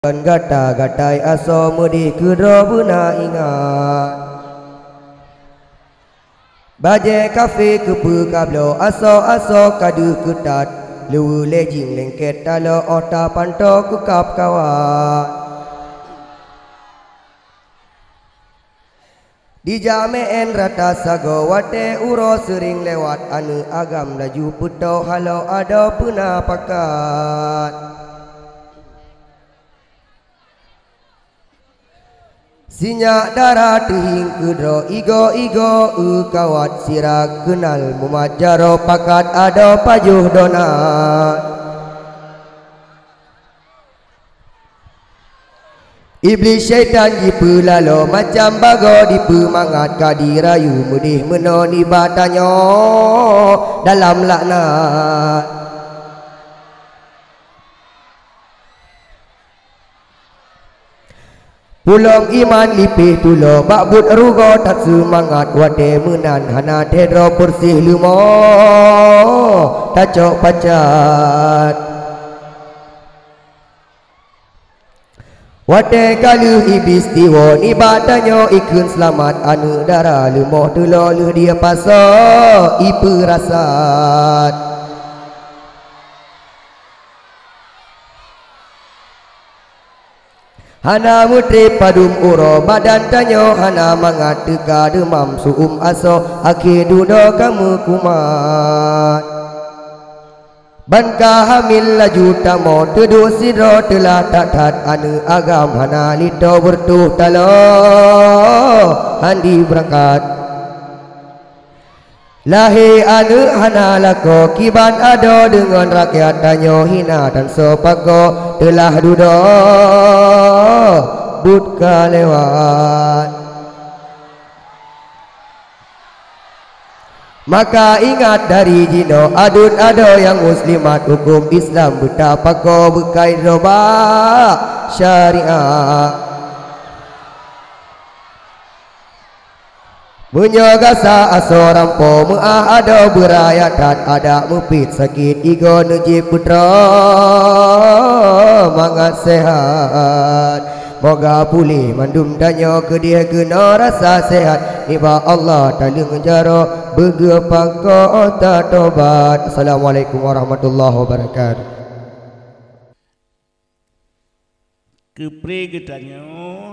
Gata-gatai aso mudi kudro buna ingat Baje kafe kepu kablo aso kadu kutat Lu lejing lengket talo ota panto kukap kawan Di jameen rata sago wate uro sering lewat anu agam laju puto halo ada puna pakat Sinyak darah tehing kudro igo kawat sirak kenal mumajaro pakat ada pajuh donat Iblis syaitan jipu lalo macam bago dipu mangat kadirayu mudih menoni batanyo dalam laknat Pulang iman lipih tulo bakbut rugo tak semangat wate menan hana tedro bersih lumo tacok pacat wate kalu iblis tiwo ni badanyo ikun selamat anu darah lumo tulo lu dia paso ipu rasat Hana mutri padum uro badan tanyo hana mangat teka demam suum aso akhir dudo kamu kumat Banka hamil laju tamo tudu sidro telah tatat anu agam hana lito bertuh talo handi berangkat Lahi anu hana lako kiban ado dengan rakyat tanyo hina dan sopako telah dudo budka lewat Maka ingat dari jino adun ado yang muslimat hukum Islam betapa ko bekai roba syariah Menyogasa asoram po muah ado berayatan ada mupit sakit igo nuji putra mangat sehat Moga pulih mandum danyo ke dia kena rasa sehat Iba Allah talung jaro begepang ko tobat Assalamualaikum warahmatullahi wabarakatuh Kepre gedanyo